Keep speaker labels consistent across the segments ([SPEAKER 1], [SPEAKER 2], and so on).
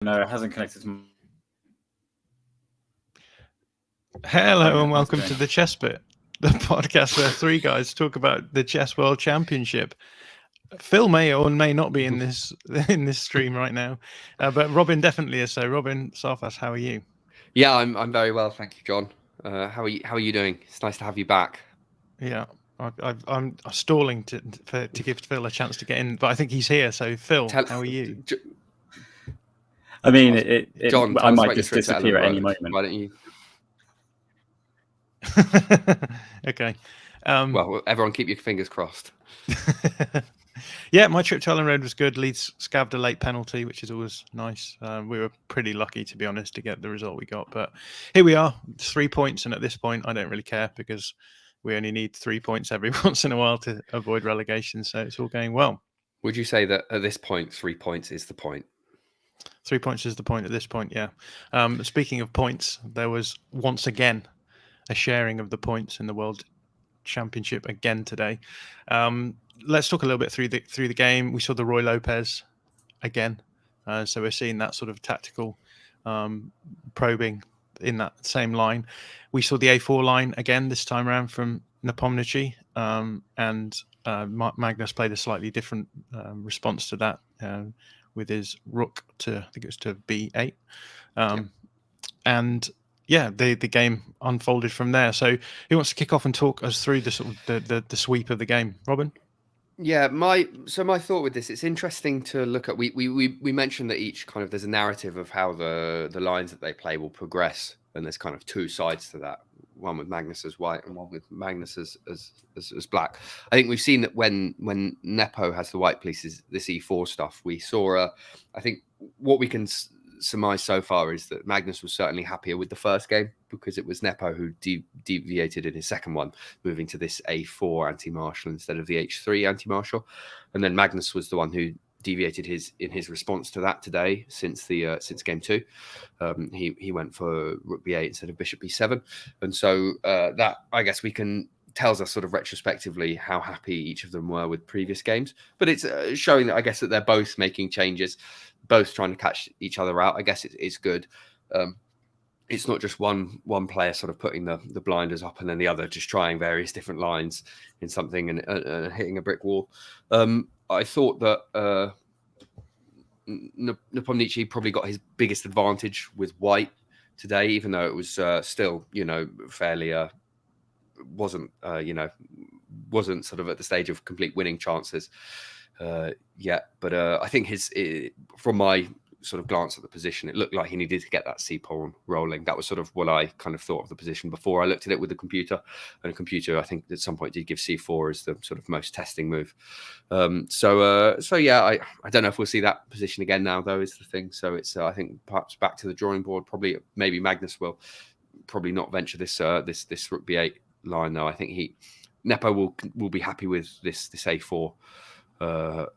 [SPEAKER 1] No, it hasn't connected to.
[SPEAKER 2] Hello and welcome to the Chess Bit, the podcast where three guys talk about the Chess World Championship. Phil may or may not be in this stream right now, but Robin definitely is. So, Robin Sarfas, how are you?
[SPEAKER 3] Yeah, I'm very well, thank you, John. How are you doing? It's nice to have you back.
[SPEAKER 2] Yeah, I'm stalling to give Phil a chance to get in, but I think he's here. So, Phil, how are you?
[SPEAKER 1] I mean,
[SPEAKER 3] John,
[SPEAKER 1] I might just disappear at any moment.
[SPEAKER 3] Why don't you?
[SPEAKER 2] Okay.
[SPEAKER 3] Well, everyone keep your fingers crossed.
[SPEAKER 2] Yeah, my trip to Ellen Road was good. Leeds scabbed a late penalty, which is always nice. We were pretty lucky, to be honest, to get the result we got. But here we are, 3 points. And at this point, I don't really care because we only need 3 points every once in a while to avoid relegation. So it's all going well.
[SPEAKER 3] Would you say that at this point, 3 points is the point?
[SPEAKER 2] 3 points is the point at this point, yeah. Speaking of points, there was once again a sharing of the points in the World Championship again today. Let's talk a little bit through the game. We saw the Roy Lopez again, so we're seeing that sort of tactical probing in that same line. We saw the A4 line again this time around from Nepomniachtchi, and Magnus played a slightly different response to that with his rook to, I think it was to B8, and yeah, the game unfolded from there. So who wants to kick off and talk us through the sort of the sweep of the game? Robin?
[SPEAKER 3] Yeah, my thought with this, it's interesting to look at. We mentioned that each kind of there's a narrative of how the lines that they play will progress, and there's kind of two sides to that. One with Magnus as white and one with Magnus as black. I think we've seen that when Nepo has the white pieces, this E4 stuff, we saw I think what we can surmise so far is that Magnus was certainly happier with the first game because it was Nepo who deviated in his second one, moving to this A4 anti-martial instead of the H3 anti-martial, and then Magnus was the one who deviated in his response to that today since game two. He went for Rook B8 instead of Bishop B7, and so that, I guess, tells us sort of retrospectively how happy each of them were with previous games. But it's showing that, I guess, that they're both making changes, both trying to catch each other out. I guess it's good. It's not just one player sort of putting the blinders up and then the other just trying various different lines in something and hitting a brick wall. I thought that Nepomniachtchi probably got his biggest advantage with white today, even though it was still, fairly wasn't sort of at the stage of complete winning chances yet. But I think from my sort of glance at the position, it looked like he needed to get that C pawn rolling. That was sort of what I kind of thought of the position before I looked at it with the computer. And the computer, I think, at some point did give C4 as the sort of most testing move. So yeah, I don't know if we'll see that position again now, though, is the thing. So it's I think perhaps back to the drawing board. Probably maybe Magnus will probably not venture this Rook B8 line, though. I think Nepo will be happy with this A4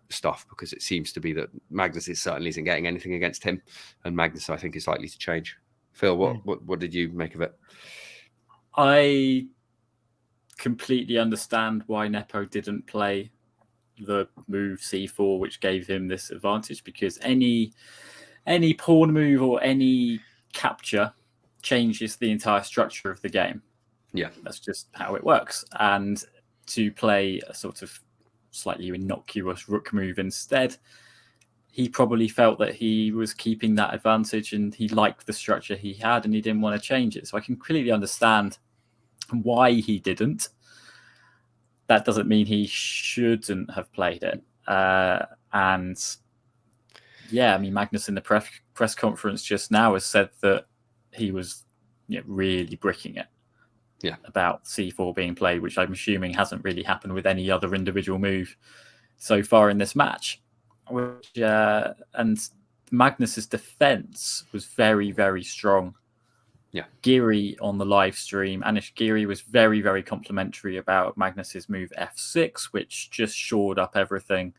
[SPEAKER 3] stuff, because it seems to be that Magnus certainly isn't getting anything against him, and Magnus, I think, is likely to change. Phil, what did you make of it?
[SPEAKER 1] I completely understand why Nepo didn't play the move C4, which gave him this advantage, because any pawn move or any capture changes the entire structure of the game.
[SPEAKER 3] Yeah,
[SPEAKER 1] that's just how it works. And to play a sort of slightly innocuous rook move instead, he probably felt that he was keeping that advantage and he liked the structure he had and he didn't want to change it. So I can clearly understand why he didn't. That doesn't mean he shouldn't have played it. And yeah, I mean, Magnus in the press conference just now has said that he was really bricking it.
[SPEAKER 3] Yeah, about
[SPEAKER 1] C4 being played, which I'm assuming hasn't really happened with any other individual move so far in this match. And Magnus's defense was very, very strong.
[SPEAKER 3] Yeah,
[SPEAKER 1] Geary on the live stream, Anish Geary, was very, very complimentary about Magnus's move F6, which just shored up everything,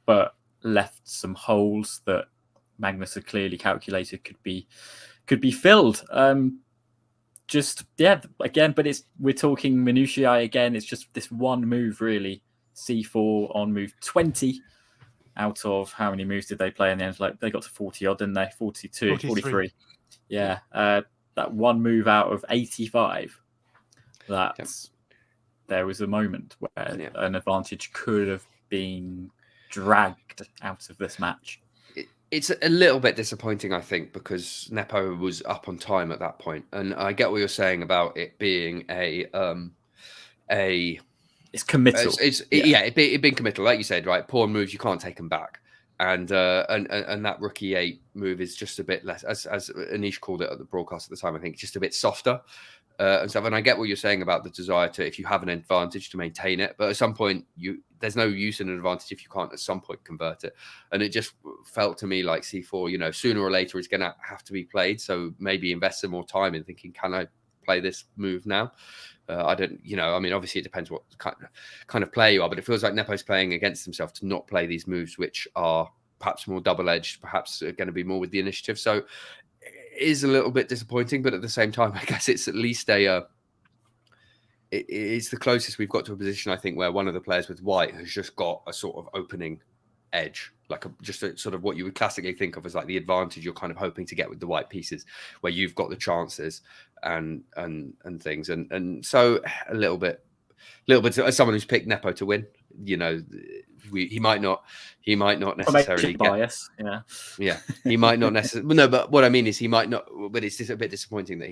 [SPEAKER 1] but left some holes that Magnus had clearly calculated could be filled. Again, but we're talking minutiae again. It's just this one move, really. C4 on move 20. out of how many moves did they play in the end? Like they got to 40 odd, didn't they? 42, 43. Yeah. That one move out of 85. There was a moment where an advantage could have been dragged out of this match.
[SPEAKER 3] It's a little bit disappointing, I think, because Nepo was up on time at that point, and I get what you're saying about it being
[SPEAKER 1] it's committal.
[SPEAKER 3] It being committal, like you said, right? Pawn moves, you can't take them back, and that rookie 8 move is just a bit less, as Anish called it at the broadcast at the time. I think it's just a bit softer. And stuff. And I get what you're saying about the desire to, if you have an advantage, to maintain it. But at some point, there's no use in an advantage if you can't at some point convert it. And it just felt to me like C4, sooner or later is going to have to be played. So maybe invest some more time in thinking, can I play this move now? I don't, obviously it depends what kind of player you are, but it feels like Nepo's playing against himself to not play these moves, which are perhaps more double-edged, perhaps going to be more with the initiative. So is a little bit disappointing, but at the same time, I guess it's at least it's the closest we've got to a position, I think, where one of the players with white has just got a sort of opening edge, like just a sort of what you would classically think of as like the advantage you're kind of hoping to get with the white pieces, where you've got the chances and things, and so a little bit as someone who's picked Nepo to win, he might not necessarily get
[SPEAKER 1] bias.
[SPEAKER 3] Yeah, he might not necessarily. No, but what I mean is he might not. But it's just a bit disappointing that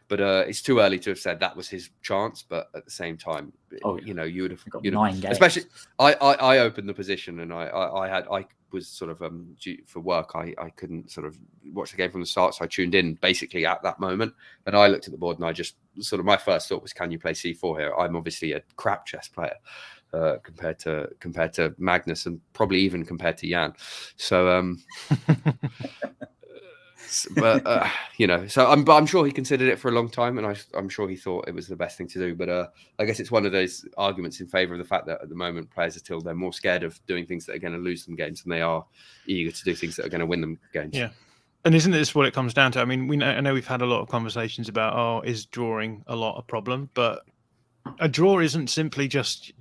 [SPEAKER 3] But it's too early to have said that was his chance. But at the same time, you would have
[SPEAKER 1] got 9 games.
[SPEAKER 3] Especially, I opened the position and I was sort of for work. I couldn't sort of watch the game from the start, so I tuned in basically at that moment. And I looked at the board and I just sort of, my first thought was, can you play C4 here? I'm obviously a crap chess player. Compared to Magnus, and probably even compared to Jan. So, so I'm sure he considered it for a long time, and I'm sure he thought it was the best thing to do. But I guess it's one of those arguments in favor of the fact that at the moment players are they're more scared of doing things that are going to lose them games than they are eager to do things that are going to win them games.
[SPEAKER 2] Yeah. And isn't this what it comes down to? I mean, I know we've had a lot of conversations about, is drawing a lot a problem? But a draw isn't simply just,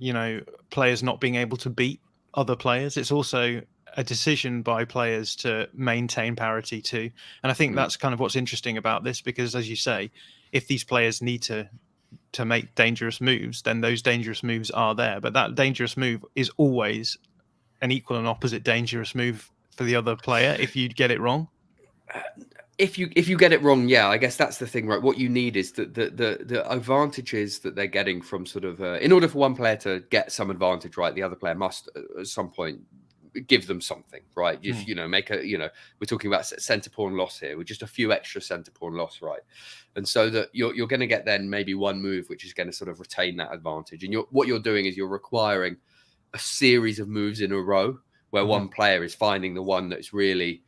[SPEAKER 2] players not being able to beat other players. It's also a decision by players to maintain parity too. And I think that's kind of what's interesting about this, because as you say, if these players need to make dangerous moves, then those dangerous moves are there. But that dangerous move is always an equal and opposite dangerous move for the other player if you get it wrong.
[SPEAKER 3] If you get it wrong, I guess that's the thing, right? What you need is the advantages that they're getting from sort of in order for one player to get some advantage, right? The other player must at some point give them something, right? If make we're talking about center pawn loss here with just a few extra center pawn loss, right? And so that you're going to get then maybe one move which is going to sort of retain that advantage. And what you're doing is you're requiring a series of moves in a row where one player is finding the one that's really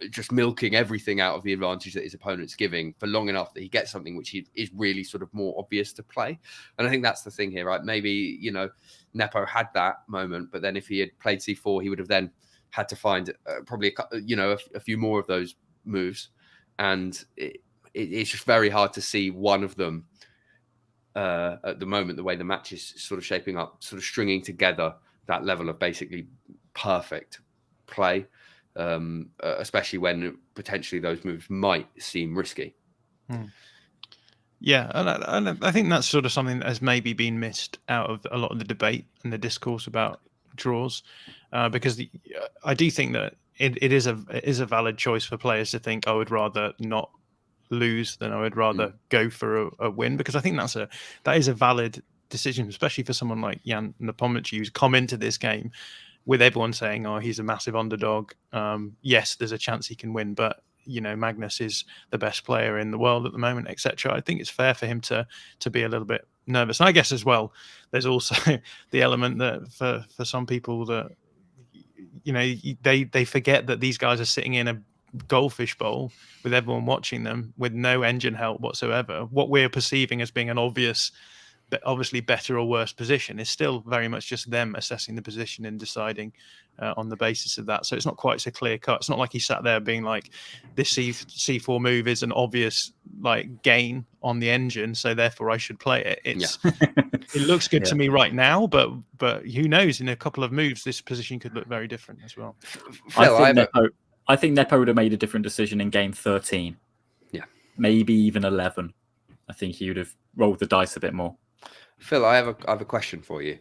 [SPEAKER 3] just milking everything out of the advantage that his opponent's giving for long enough that he gets something which is really sort of more obvious to play. And I think that's the thing here, right? Maybe, Nepo had that moment, but then if he had played C4, he would have then had to find probably a few more of those moves. And it's just very hard to see one of them at the moment, the way the match is sort of shaping up, sort of stringing together that level of basically perfect play. Especially when potentially those moves might seem risky.
[SPEAKER 2] Yeah, and I think that's sort of something that has maybe been missed out of a lot of the debate and the discourse about draws, because I do think that it is a valid choice for players to think, I would rather not lose than I would rather go for a win, because I think that is a valid decision, especially for someone like Jan Nepomniachtchi, who's come into this game with everyone saying, he's a massive underdog. Yes, there's a chance he can win, but Magnus is the best player in the world at the moment, etc. I think it's fair for him to be a little bit nervous. And I guess as well, there's also the element that for some people that they forget that these guys are sitting in a goldfish bowl with everyone watching them with no engine help whatsoever. What we're perceiving as being an obvious obviously better or worse position. It's still very much just them assessing the position and deciding on the basis of that. So it's not quite so clear cut. It's not like he sat there being like, this C4 move is an obvious like gain on the engine, so therefore I should play it. It looks good to me right now, but who knows? In a couple of moves, this position could look very different as well.
[SPEAKER 3] Phil,
[SPEAKER 1] I think Nepo would have made a different decision in game 13.
[SPEAKER 3] Yeah,
[SPEAKER 1] maybe even 11. I think he would have rolled the dice a bit more.
[SPEAKER 3] Phil, I have a question for you.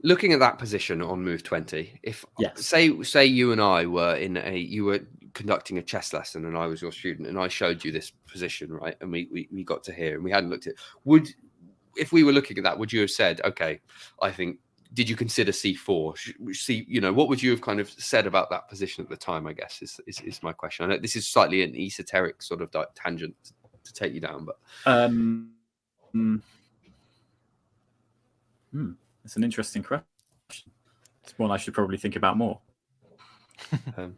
[SPEAKER 3] Looking at that position on move 20, if say you and I were you were conducting a chess lesson and I was your student and I showed you this position, right? And we got to here and we hadn't looked at if we were looking at that, would you have said, okay, I think, did you consider C4? What would you have kind of said about that position at the time, I guess, is my question. I know this is slightly an esoteric sort of tangent to take you down, but
[SPEAKER 1] it's an interesting question. It's one I should probably think about more.
[SPEAKER 3] And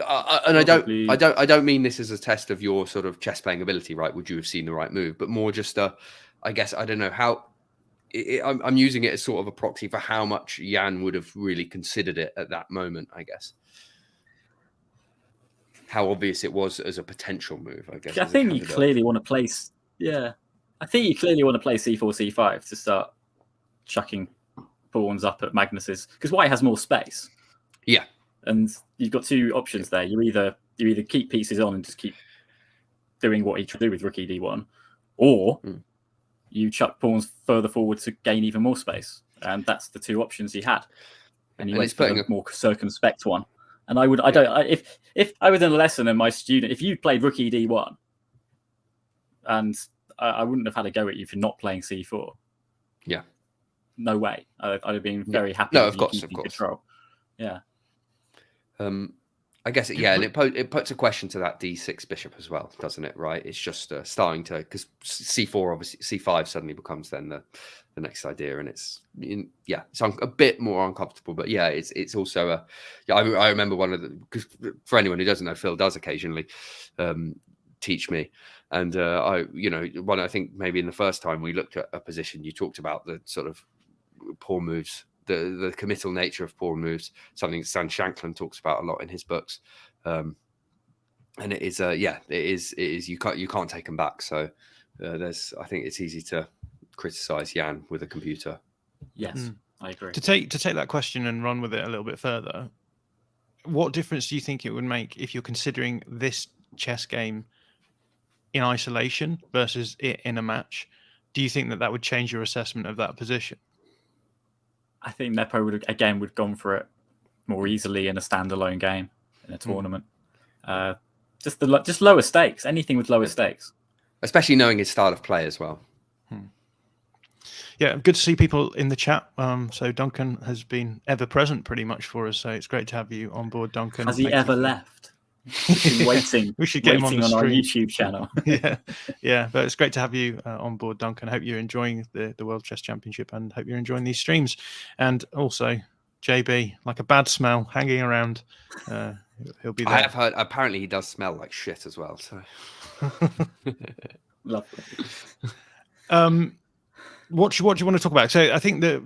[SPEAKER 3] I don't mean this as a test of your sort of chess playing ability, right? Would you have seen the right move? But more just I guess I don't know how. I'm using it as sort of a proxy for how much Jan would have really considered it at that moment, I guess. How obvious it was as a potential move, I guess.
[SPEAKER 1] I think you clearly want to place. Yeah, I think you clearly want to play C4, C5 to start chucking pawns up at Magnus's, because White has more space.
[SPEAKER 3] Yeah,
[SPEAKER 1] and you've got two options there. You either keep pieces on and just keep doing what he tried to do with Rook D1, or you chuck pawns further forward to gain even more space, and that's the two options he had. And he went for a more circumspect one. And if I was in a lesson and my student, if you played Rook D1, and I wouldn't have had a go at you for not playing C4.
[SPEAKER 3] Yeah,
[SPEAKER 1] no way. I'd have been very happy.
[SPEAKER 3] No, of course.
[SPEAKER 1] Control. Yeah.
[SPEAKER 3] I guess and it puts a question to that D6 bishop as well, doesn't it? Right? It's just starting to, because C4 obviously C5 suddenly becomes then the next idea, and it's a bit more uncomfortable. But yeah, it's also I remember one of the, because for anyone who doesn't know, Phil does occasionally teach me, and I think maybe in the first time we looked at a position, you talked about the sort of pawn moves. The committal nature of pawn moves, something Stan Shanklin talks about a lot in his books, and it is you can't take them back. So I think it's easy to criticize Jan with a computer.
[SPEAKER 1] Yes, I agree.
[SPEAKER 2] To take that question and run with it a little bit further, what difference do you think it would make if you're considering this chess game in isolation versus it in a match? Do you think that would change your assessment of that position?
[SPEAKER 1] I think Nepo would have gone for it more easily in a standalone game in a tournament. Just lower stakes. Anything with lower stakes,
[SPEAKER 3] especially knowing his style of play as well.
[SPEAKER 2] Yeah, good to see people in the chat. So Duncan has been ever present pretty much for us. So it's great to have you on board, Duncan.
[SPEAKER 1] Has he ever left? Been waiting.
[SPEAKER 2] We should get him on
[SPEAKER 1] our YouTube channel.
[SPEAKER 2] yeah. But it's great to have you on board, Duncan. Hope you're enjoying the World Chess Championship, and hope you're enjoying these streams. And also, JB, like a bad smell hanging around. He'll be there.
[SPEAKER 3] I have heard. Apparently, he does smell like shit as well. So,
[SPEAKER 1] lovely.
[SPEAKER 2] What do you want to talk about? So I think that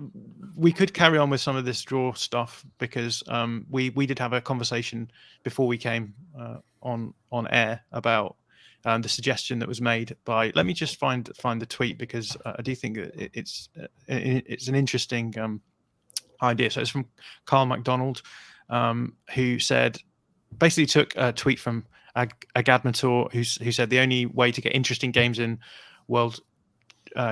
[SPEAKER 2] we could carry on with some of this draw stuff, because we did have a conversation before we came on air about the suggestion that was made by. Let me just find the tweet, because I do think that it's an interesting idea. So it's from Carl MacDonald, who basically took a tweet from Agadmator, who said the only way to get interesting games in World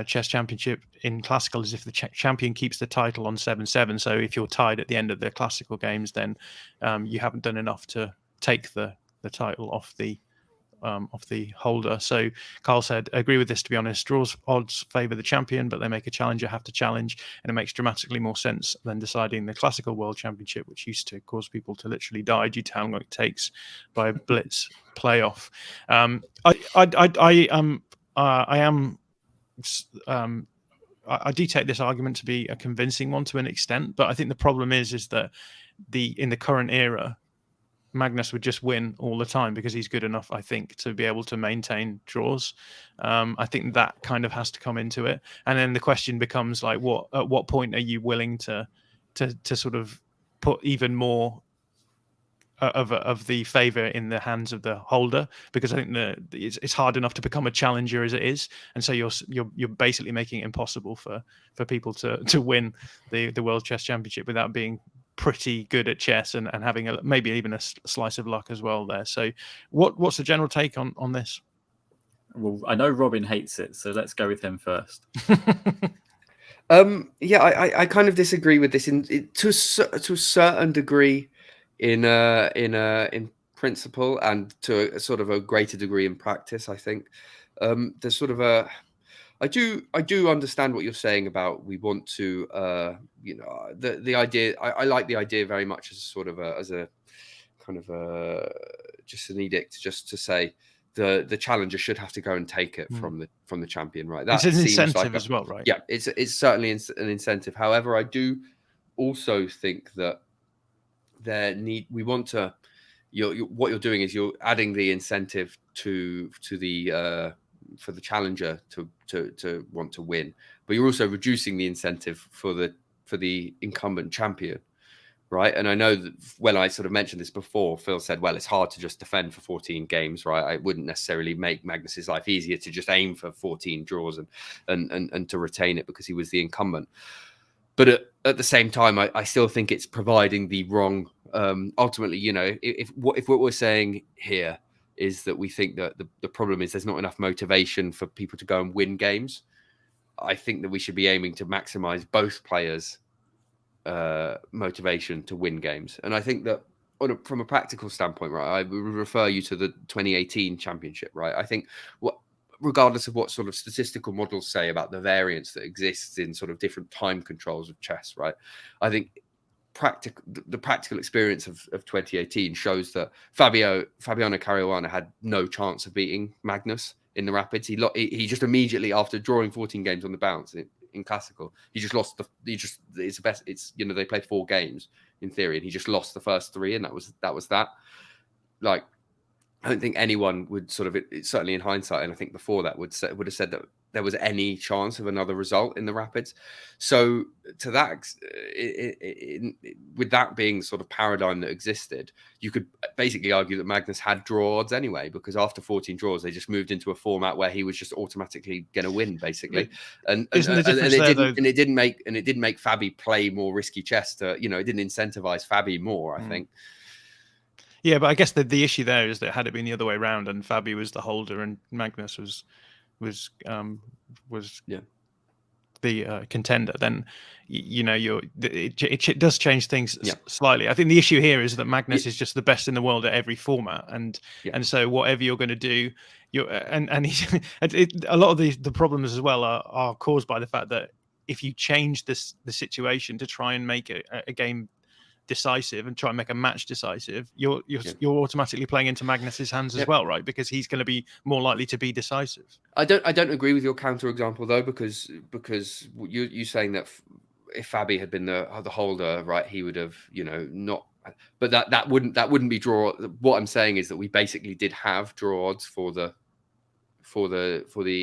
[SPEAKER 2] Chess Championship in Classical is if the champion keeps the title on 7-7. So if you're tied at the end of the Classical games, then you haven't done enough to take the title off the holder. So Carl said, agree with this, to be honest. Draws odds favour the champion, but they make a challenger have to challenge, and it makes dramatically more sense than deciding the Classical World Championship, which used to cause people to literally die due to how long it takes by a blitz playoff. I do take this argument to be a convincing one to an extent, but I think the problem is that in the current era, Magnus would just win all the time because he's good enough, I think, to be able to maintain draws. I think that kind of has to come into it, and then the question becomes like, at what point are you willing to sort of put even more of the favor in the hands of the holder? Because I think it's hard enough to become a challenger as it is, and so you're basically making it impossible for people to win the World Chess Championship without being pretty good at chess and having maybe even a slice of luck as well there. So what's the general take on this?
[SPEAKER 1] Well, I know Robin hates it, so let's go with him first.
[SPEAKER 3] Yeah, I kind of disagree with this to a certain degree in principle, and to a sort of a greater degree in practice. I think there's sort of a I do understand what you're saying about we want to the idea. I like the idea very much as a sort of as a kind of just an edict, just to say the challenger should have to go and take it from the champion, right?
[SPEAKER 2] That it's an incentive as well, right?
[SPEAKER 3] Yeah, it's certainly an incentive. However, I do also think that we want to. What you're doing is you're adding the incentive to the for the challenger to want to win, but you're also reducing the incentive for the incumbent champion, right? And I know that when I sort of mentioned this before, Phil said, well, it's hard to just defend for 14 games, right? It wouldn't necessarily make Magnus's life easier to just aim for 14 draws and to retain it because he was the incumbent. But at the same time, I still think it's providing the wrong. Ultimately, if what we're saying here is that we think that the problem is there's not enough motivation for people to go and win games, I think that we should be aiming to maximize both players' motivation to win games. And I think that from a practical standpoint, right, I would refer you to the 2018 championship, right? I think regardless of what sort of statistical models say about the variance that exists in sort of different time controls of chess, right? I think the practical experience of 2018 shows that Fabiano Caruana had no chance of beating Magnus in the Rapids. He just immediately, after drawing 14 games on the bounce in classical, he just lost it's the best. It's they played 4 games in theory, and he just lost the first 3, and that was that. Like, I don't think anyone would sort of, certainly in hindsight, and I think before that would have said that there was any chance of another result in the Rapids. So to that, with that being sort of paradigm that existed, you could basically argue that Magnus had draw odds anyway, because after 14 draws, they just moved into a format where he was just automatically going to win, basically. And it didn't make Fabi play more risky chess. It didn't incentivize Fabi more, I think.
[SPEAKER 2] Yeah, but I guess the issue there is that had it been the other way around and Fabi was the holder and Magnus was the contender, then it does change things slightly. I think the issue here is that Magnus is just the best in the world at every format, and so whatever you're going to do, a lot of the problems as well are caused by the fact that if you change the situation to try and make a game decisive and try and make a match decisive, you're automatically playing into Magnus's hands as well, right? Because he's going to be more likely to be decisive.
[SPEAKER 3] I don't agree with your counter example though, because you saying that if Fabi had been the holder, right, he would have not. But that wouldn't be draw. What I'm saying is that we basically did have draw odds for the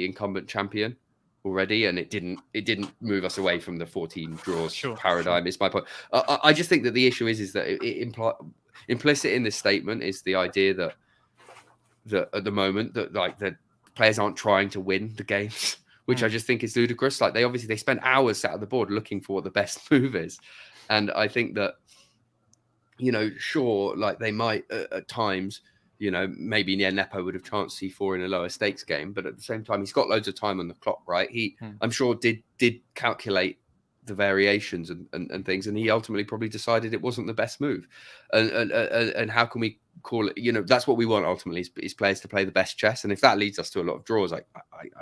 [SPEAKER 3] incumbent champion already, and it didn't move us away from the 14 draws paradigm. Sure. Is my point. I just think that the issue is that implicit in this statement is the idea that at the moment that like the players aren't trying to win the games, which I just think is ludicrous. Like they spend hours sat at the board looking for what the best move is, and I think that sure, like they might at times. Maybe Nepo would have chanced C4 in a lower stakes game, but at the same time, he's got loads of time on the clock, right? He, I'm sure, did calculate the variations and things, and he ultimately probably decided it wasn't the best move. And how can we call it? That's what we want ultimately is players to play the best chess, and if that leads us to a lot of draws, I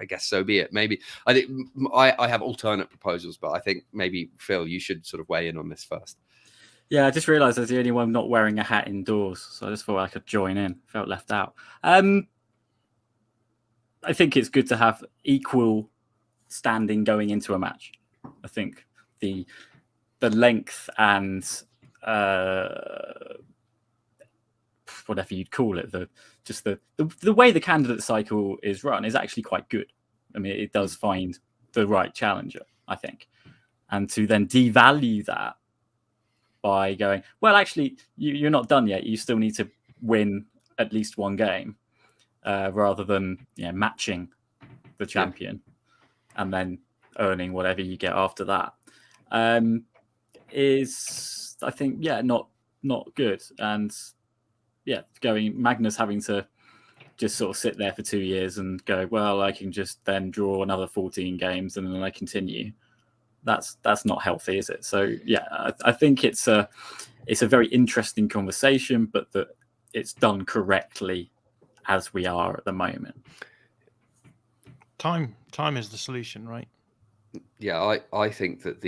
[SPEAKER 3] guess so be it. Maybe I think I have alternate proposals, but I think maybe Phil, you should sort of weigh in on this first.
[SPEAKER 1] Yeah, I just realised I was the only one not wearing a hat indoors, so I just thought I could join in. Felt left out. I think it's good to have equal standing going into a match. I think the length and whatever you'd call it, the way the candidate cycle is run is actually quite good. I mean, it does find the right challenger, I think. And to then devalue that by going, well, actually, you're not done yet. You still need to win at least one game, rather than matching the champion and then earning whatever you get after that, is, I think, not good. And Magnus having to just sort of sit there for 2 years and go, well, I can just then draw another 14 games and then I continue. That's not healthy, is it? So I think it's a very interesting conversation, but that it's done correctly as we are at the moment.
[SPEAKER 2] Time is the solution, right?
[SPEAKER 3] Yeah, I think that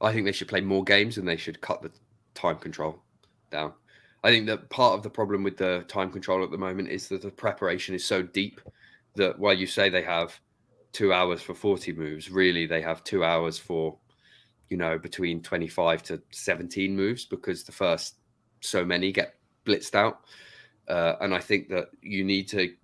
[SPEAKER 3] I think they should play more games and they should cut the time control down. I think that part of the problem with the time control at the moment is that the preparation is so deep that while you say they have 2 hours for 40 moves, really they have 2 hours for, between 25 to 17 moves, because the first so many get blitzed out. And I think that you need to.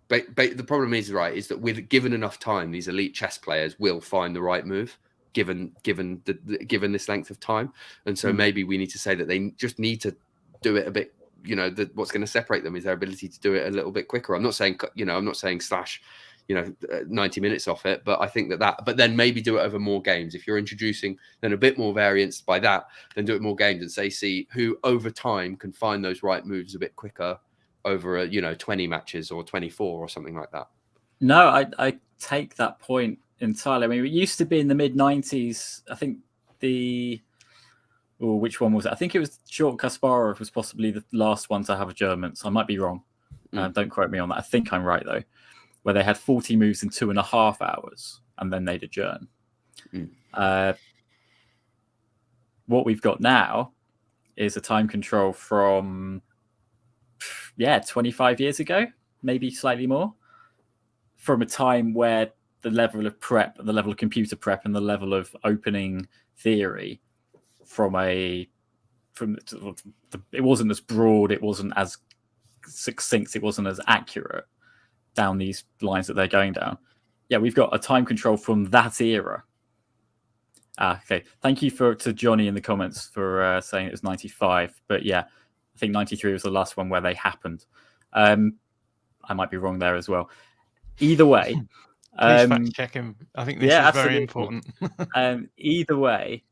[SPEAKER 3] The problem is that with given enough time, these elite chess players will find the right move, given this length of time. And so maybe we need to say that they just need to do it a bit. What's going to separate them is their ability to do it a little bit quicker. I'm not saying slash 90 minutes off it, but I think but then maybe do it over more games. If you're introducing then a bit more variance by that, then do it more games and see who over time can find those right moves a bit quicker over 20 matches or 24 or something like that.
[SPEAKER 1] No, I take that point entirely. I mean, it used to be in the mid 90s. I think which one was it? I think it was Short Kasparov was possibly the last one to have a German. So I might be wrong. Don't quote me on that. I think I'm right though. Where they had 40 moves in 2.5 hours and then they'd adjourn. What we've got now is a time control from 25 years ago, maybe slightly more, from a time where the level of prep, the level of computer prep, and the level of opening theory it wasn't as broad, it wasn't as succinct, it wasn't as accurate down these lines that they're going down. We've got a time control from that era. Okay, thank you to Johnny in the comments for saying it was 95, but I think 93 was the last one where they happened. I might be wrong there as well. Either way,
[SPEAKER 2] please fact check him. I think this is
[SPEAKER 1] absolutely
[SPEAKER 2] very important.
[SPEAKER 1] Either way,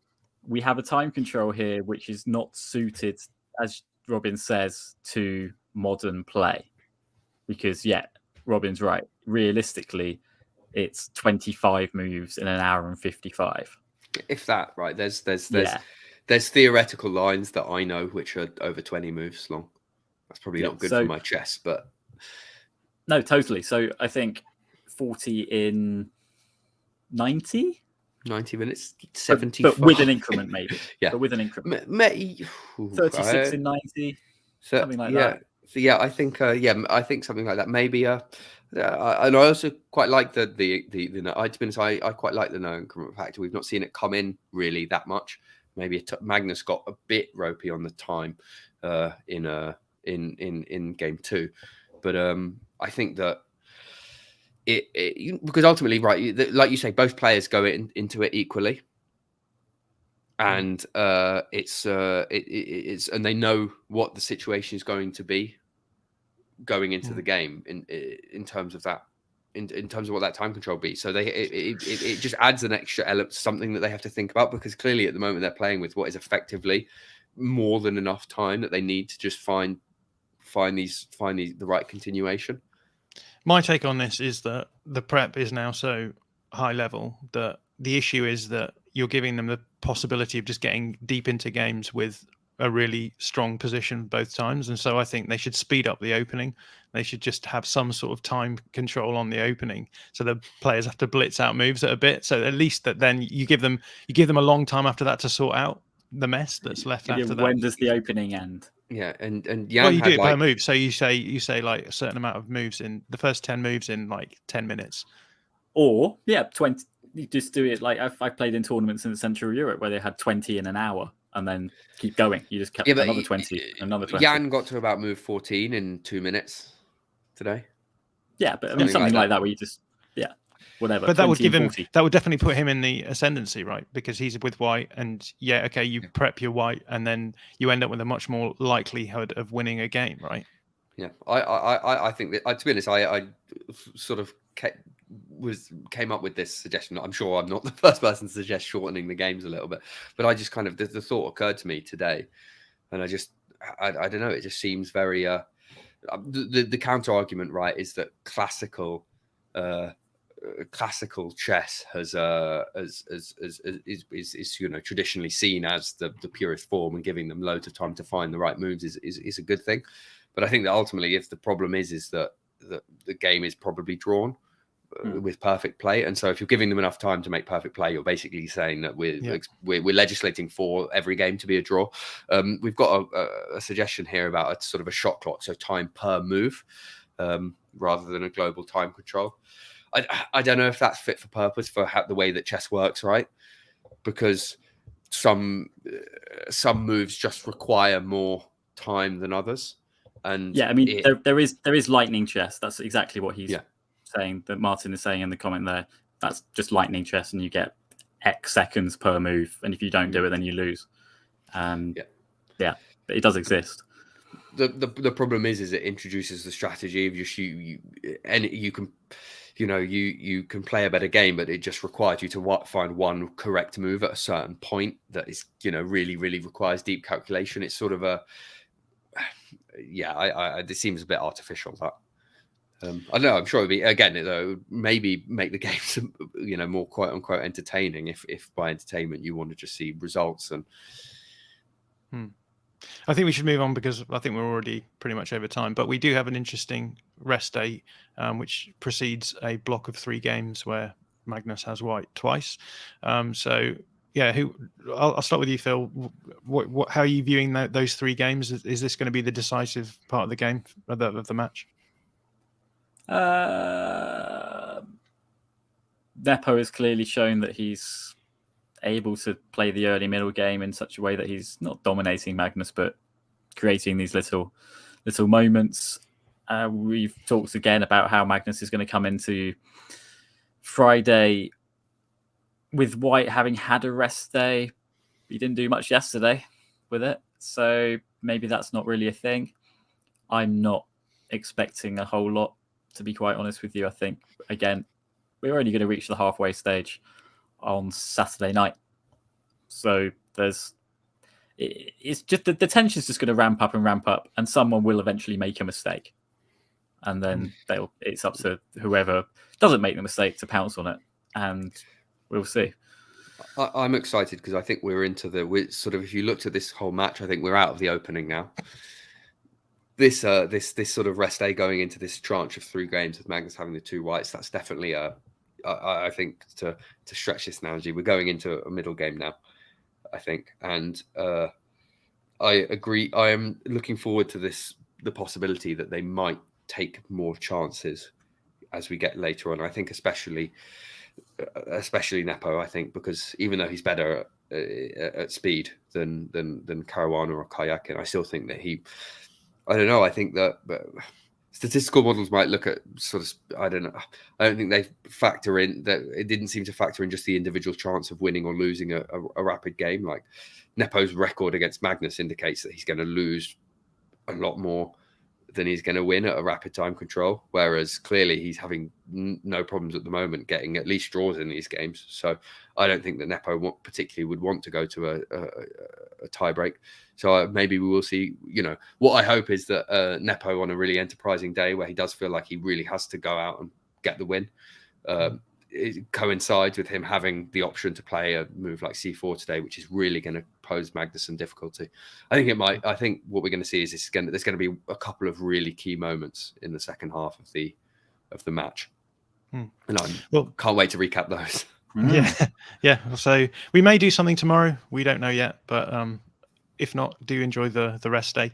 [SPEAKER 1] we have a time control here which is not suited, as Robin says, to modern play. Because Robin's right. Realistically, it's 25 moves in an hour and 55.
[SPEAKER 3] If that, right? There's theoretical lines that I know which are over 20 moves long. That's probably not good for my chess, but
[SPEAKER 1] no, totally. So I think 40 in 90
[SPEAKER 3] minutes, 75,
[SPEAKER 1] but with an increment, maybe. But with an increment, 36 in 90, something like that.
[SPEAKER 3] So I think I think something like that. Maybe and I also quite like the I quite like the no increment factor. We've not seen it come in really that much. Maybe Magnus got a bit ropey on the time in game 2, but I think that it because ultimately, right, like you say, both players go into it equally. And it's and they know what the situation is going to be going into the game in terms of that, in terms of what that time control be. So it just adds an extra element, something that they have to think about, because clearly at the moment they're playing with what is effectively more than enough time that they need to just find the right continuation.
[SPEAKER 2] My take on this is that the prep is now so high level that the issue is that you're giving them the possibility of just getting deep into games with a really strong position both times. And so I think they should speed up the opening. They should just have some sort of time control on the opening, so the players have to blitz out moves a bit. So at least that then you give them a long time after that to sort out the mess that's left after that.
[SPEAKER 1] When does the opening end?
[SPEAKER 3] Yeah, and Jan
[SPEAKER 2] you do it per move. So you say like a certain amount of moves in the first 10 moves in like 10 minutes.
[SPEAKER 1] Or 20. You just do it like I've played in tournaments in Central Europe where they had 20 in an hour. and then keep going. You just kept
[SPEAKER 3] Yeah, but
[SPEAKER 1] another 20, another 20.
[SPEAKER 3] Jan got to about move 14 in 2 minutes today.
[SPEAKER 1] Yeah, but I mean something like that where you just whatever.
[SPEAKER 2] But that would
[SPEAKER 1] 20
[SPEAKER 2] give
[SPEAKER 1] and
[SPEAKER 2] him
[SPEAKER 1] 40.
[SPEAKER 2] that would definitely put him in the ascendancy, right? Because he's with white, and you prep your white, and then you end up with a much more likelihood of winning a game, right?
[SPEAKER 3] Yeah, I think that to be honest, I sort of came up with this suggestion. I'm sure I'm not the first person to suggest shortening the games a little bit, but I just kind of the thought occurred to me today, and I don't know. It just seems very the counter argument, right, is that classical chess is traditionally seen as the purest form, and giving them loads of time to find the right moves is a good thing. But I think that ultimately, if the problem is that the game is probably drawn with perfect play, and so if you're giving them enough time to make perfect play, you're basically saying that we're legislating for every game to be a draw. We've got a suggestion here about a sort of a shot clock, so time per move, rather than a global time control. I don't know if that's fit for purpose for the way that chess works, right? Because some moves just require more time than others. And
[SPEAKER 1] I mean, there is lightning chess. That's exactly what he's saying. That Martin is saying in the comment there. That's just lightning chess, and you get X seconds per move, and if you don't do it, then you lose. But it does exist.
[SPEAKER 3] The problem is it introduces the strategy of you can play a better game, but it just requires you to find one correct move at a certain point that is really requires deep calculation. It's sort of this seems a bit artificial. That I don't know. I'm sure it'd be though, maybe make the games more quote unquote entertaining. If by entertainment you want to just see results and.
[SPEAKER 2] I think we should move on because I think we're already pretty much over time. But we do have an interesting rest day, which precedes a block of 3 games where Magnus has white twice. I'll start with you, Phil. How are you viewing those 3 games? Is this going to be the decisive part of the game of the match?
[SPEAKER 1] Nepo has clearly shown that he's able to play the early middle game in such a way that he's not dominating Magnus, but creating these little moments. We've talked again about how Magnus is going to come into Friday with white having had a rest day. He didn't do much yesterday with it, so maybe that's not really a thing. I'm not expecting a whole lot, to be quite honest with you. I think, again, we're only going to reach the halfway stage on Saturday night, so it's just the tension's just going to ramp up, and someone will eventually make a mistake, and then it's up to whoever doesn't make the mistake to pounce on it, and we'll see.
[SPEAKER 3] I'm excited because I think we're sort of, if you looked at this whole match, I think we're out of the opening now. This sort of rest day going into this tranche of 3 games with Magnus having the 2 whites, that's definitely I think to stretch this analogy, we're going into a middle game now, I think. And I agree. I am looking forward to the possibility that they might take more chances as we get later on. I think especially Nepo, I think, because even though he's better at speed than Caruana or Karyakin, I still think that I don't know. I think that statistical models might look at sort of, I don't know. I don't think they factor in that. It didn't seem to factor in just the individual chance of winning or losing a rapid game. Like Nepo's record against Magnus indicates that he's going to lose a lot more than he's going to win at a rapid time control. Whereas clearly he's having no problems at the moment getting at least draws in these games. So I don't think that Nepo particularly would want to go to a tie break. So maybe we will see, what I hope is that Nepo on a really enterprising day where he does feel like he really has to go out and get the win. It coincides with him having the option to play a move like C4 today, which is really going to pose Magnus some difficulty. I think what we're going to see is there's going to be a couple of really key moments in the second half of the match. And I can't wait to recap those.
[SPEAKER 2] Yeah. So we may do something tomorrow. We don't know yet, but if not, do enjoy the rest day.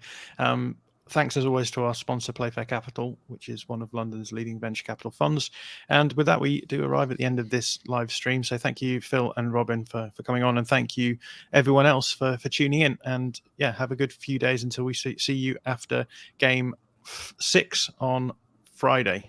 [SPEAKER 2] Thanks as always to our sponsor, Playfair Capital, which is one of London's leading venture capital funds. And with that, we do arrive at the end of this live stream. So thank you, Phil and Robin, for coming on. And thank you, everyone else, for tuning in. And yeah, have a good few days until we see you after game 6 on Friday.